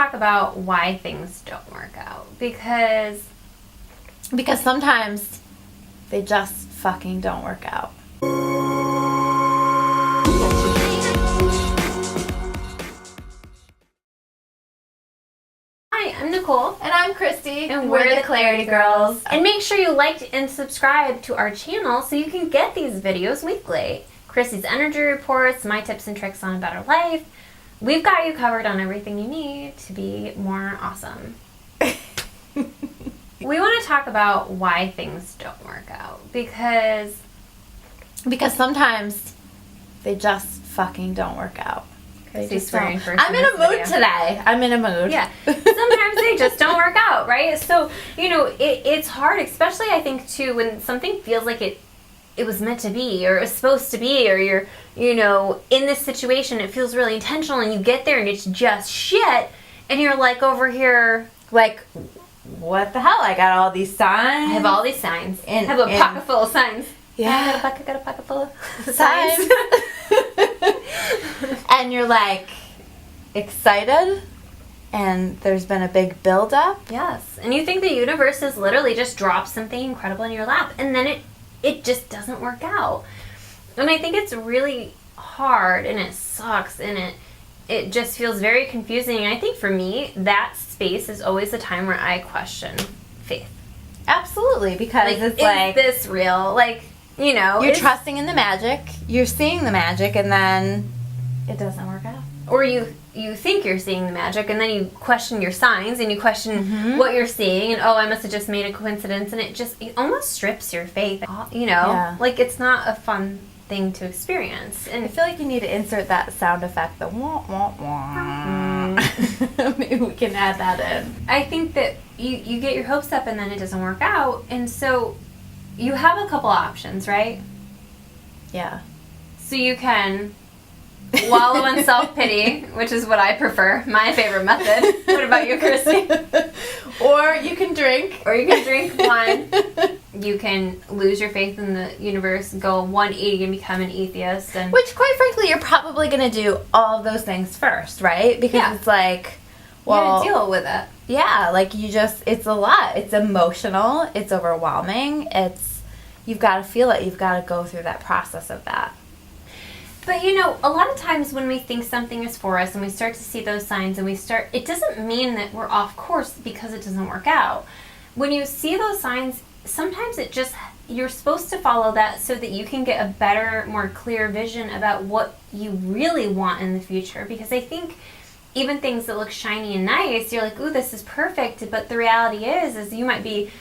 talk about why things don't work out because sometimes they just fucking don't work out. Hi, I'm Nicole. And I'm Christy. And we're the Clarity Girls. And make sure you like and subscribe to our channel so you can get these videos weekly. Christy's energy reports, my tips and tricks on a better life. We've got you covered on everything you need to be more awesome. We want to talk about why things don't work out because sometimes they just fucking don't work out. Christy's swearing first. I'm in a mood today. I'm in a mood. Yeah. Sometimes they just don't work out, right? So, it's hard, especially I think too, when something feels like it was meant to be or it was supposed to be, or you're, in this situation, it feels really intentional and you get there and it's just shit and you're like over here like, what the hell? I got all these signs. I have all these signs. I have a pocket full of signs. Yeah. I got a pocket full of signs. And you're like excited and there's been a big build up. Yes. And you think the universe has literally just dropped something incredible in your lap and then it just doesn't work out. And I think it's really hard and it sucks and it just feels very confusing. And I think for me, that space is always the time where I question faith. Absolutely, because it's like, is this real? Like, you're trusting in the magic, you're seeing the magic, and then it doesn't work out. Or you think you're seeing the magic, and then you question your signs, and you question what you're seeing, and I must have just made a coincidence, and it almost strips your faith, like it's not a fun thing to experience. And I feel like you need to insert that sound effect, the wah, wah, wah. Maybe we can add that in. I think that you get your hopes up, and then it doesn't work out, and so you have a couple options, right? Yeah. So you can wallow in self-pity, which is what I prefer, my favorite method. What about you, Christy? Or you can drink. Or you can drink wine. You can lose your faith in the universe, go 180 and become an atheist. Which, quite frankly, you're probably going to do all of those things first, right? Because it's like, well, you gotta deal with it. Yeah, like it's a lot. It's emotional. It's overwhelming. You've got to feel it. You've got to go through that process of that. But a lot of times when we think something is for us and we start to see those signs and it doesn't mean that we're off course because it doesn't work out. When you see those signs, sometimes you're supposed to follow that so that you can get a better, more clear vision about what you really want in the future. Because I think even things that look shiny and nice, you're like, ooh, this is perfect. But the reality is you might be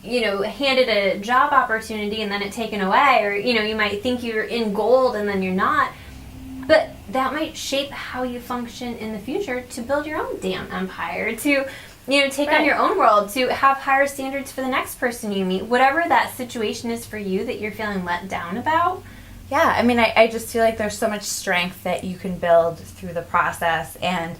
handed a job opportunity and then it taken away, or you might think you're in gold and then you're not, but that might shape how you function in the future to build your own damn empire, to take on your own world, to have higher standards for the next person you meet, whatever that situation is for you that you're feeling let down about. Yeah, I mean, I just feel like there's so much strength that you can build through the process, and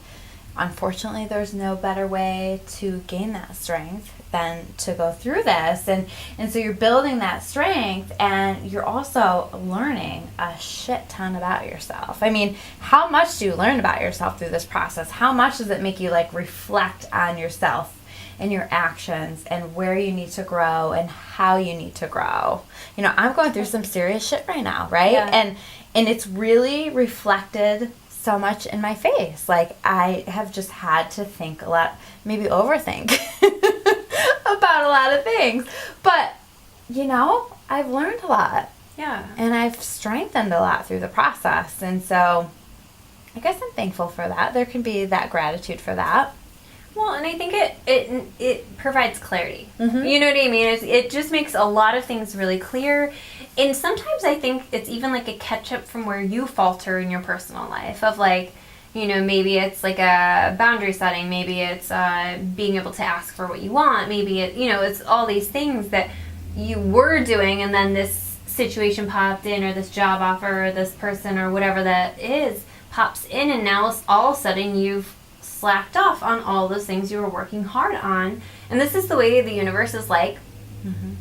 unfortunately there's no better way to gain that strength than to go through this, and so you're building that strength and you're also learning a shit ton about yourself. I mean, how much do you learn about yourself through this process? How much does it make you reflect on yourself and your actions and where you need to grow and how you need to grow? I'm going through some serious shit right now, right? Yeah. And it's really reflected so much in my face. Like, I have just had to think a lot, maybe overthink about a lot of things. But, I've learned a lot. Yeah. And I've strengthened a lot through the process. And so I guess I'm thankful for that. There can be that gratitude for that. Well, and I think it provides clarity. Mm-hmm. You know what I mean? It just makes a lot of things really clear. And sometimes I think it's even like a catch-up from where you falter in your personal life of maybe it's like a boundary setting. Maybe it's being able to ask for what you want. Maybe it's all these things that you were doing and then this situation popped in, or this job offer, or this person, or whatever that is, pops in, and now all of a sudden you've slacked off on all those things you were working hard on. And this is the way the universe is like,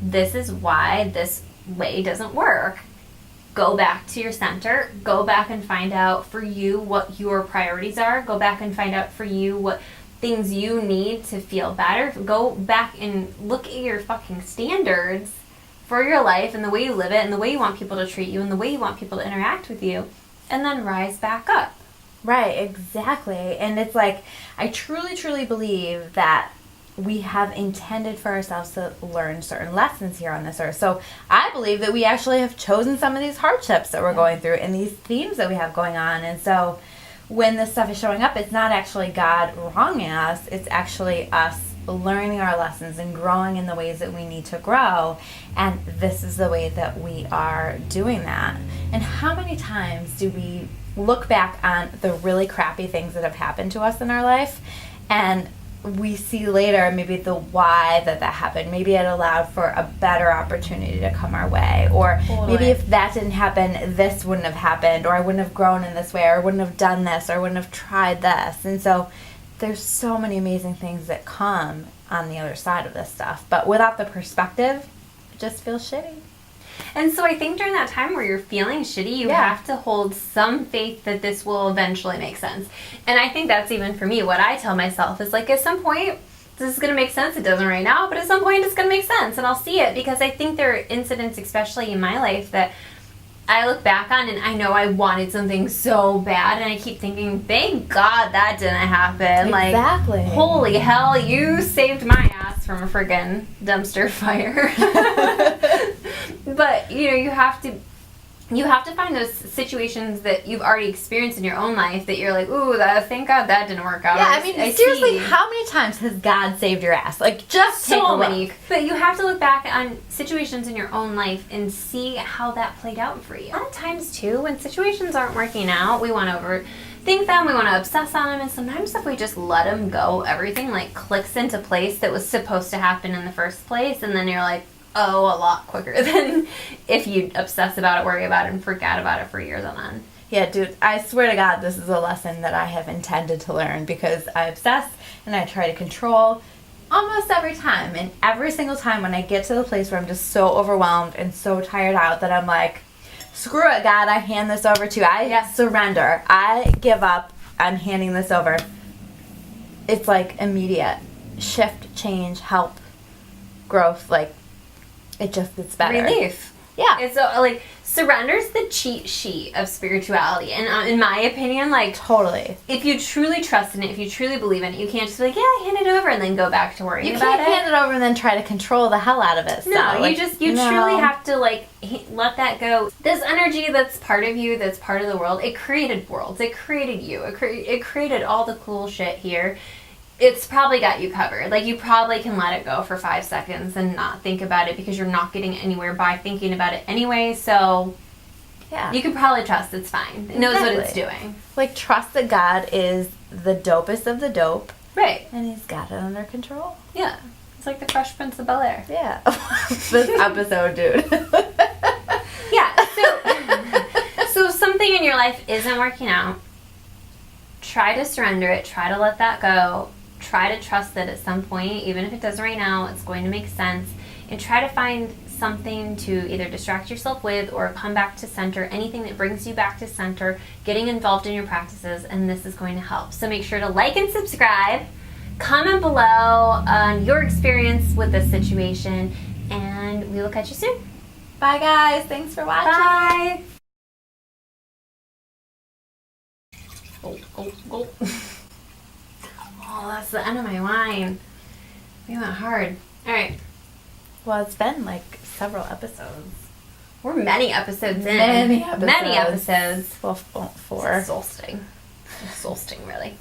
this is why this way doesn't work. Go back to your center. Go back and find out for you what your priorities are. Go back and find out for you what things you need to feel better, go back and look at your fucking standards for your life and the way you live it and the way you want people to treat you and the way you want people to interact with you, and then rise back up. Right, exactly. And it's like, I truly, truly believe that we have intended for ourselves to learn certain lessons here on this earth. So I believe that we actually have chosen some of these hardships that we're going through and these themes that we have going on. And so when this stuff is showing up, it's not actually God wronging us. It's actually us learning our lessons and growing in the ways that we need to grow. And this is the way that we are doing that. And how many times do we look back on the really crappy things that have happened to us in our life, and we see later maybe the why that happened. Maybe it allowed for a better opportunity to come our way. Or maybe if that didn't happen, this wouldn't have happened. Or I wouldn't have grown in this way. Or I wouldn't have done this. Or I wouldn't have tried this. And so there's so many amazing things that come on the other side of this stuff. But without the perspective, it just feels shitty. And so I think during that time where you're feeling shitty, you have to hold some faith that this will eventually make sense. And I think that's even for me, what I tell myself is like, at some point, this is going to make sense. It doesn't right now, but at some point it's going to make sense and I'll see it, because I think there are incidents, especially in my life, that I look back on and I know I wanted something so bad, and I keep thinking, thank God that didn't happen. Exactly. Like, holy hell, you saved my ass from a friggin' dumpster fire. But, you know, you have to find those situations that you've already experienced in your own life that you're like, ooh, thank God that didn't work out. Yeah, I mean, seriously, how many times has God saved your ass? Like, just so many. But you have to look back on situations in your own life and see how that played out for you. A lot of times, too, when situations aren't working out, we want to overthink them, we want to obsess on them, and sometimes if we just let them go, everything, like, clicks into place that was supposed to happen in the first place, and then you're like, a lot quicker than if you obsess about it, worry about it, and freak out about it for years on end. Yeah, dude, I swear to God, this is a lesson that I have intended to learn, because I obsess and I try to control almost every time. And every single time when I get to the place where I'm just so overwhelmed and so tired out that I'm like, screw it, God, I hand this over to you. I surrender. I give up. I'm handing this over. It's like immediate shift, change, help, growth, like, it's better. Relief. Yeah. It's like, surrender's the cheat sheet of spirituality. And in my opinion, like, totally. If you truly trust in it, if you truly believe in it, you can't just be like, yeah, hand it over and then go back to worrying about it. You can't hand it over and then try to control the hell out of it. No, like, you truly have to, like, let that go. This energy that's part of you, that's part of the world, it created worlds. It created you. It created all the cool shit here. It's probably got you covered. Like, you probably can let it go for 5 seconds and not think about it, because you're not getting anywhere by thinking about it anyway. So, yeah, you can probably trust it's fine. It knows what it's doing. Like, trust that God is the dopest of the dope. Right. And he's got it under control. Yeah. It's like the Fresh Prince of Bel-Air. Yeah. This episode, dude. Yeah. So something in your life isn't working out. Try to surrender it. Try to let that go. Try to trust that at some point, even if it doesn't right now, it's going to make sense. And try to find something to either distract yourself with or come back to center, anything that brings you back to center, getting involved in your practices, and this is going to help. So make sure to like and subscribe. Comment below on your experience with this situation, and we will catch you soon. Bye, guys. Thanks for watching. Bye. Oh. Oh, that's the end of my wine. We went hard. All right. Well, it's been like several episodes. We're many episodes in. Many episodes. Many episodes. Well, 4. It's soul sting. Soul sting, really.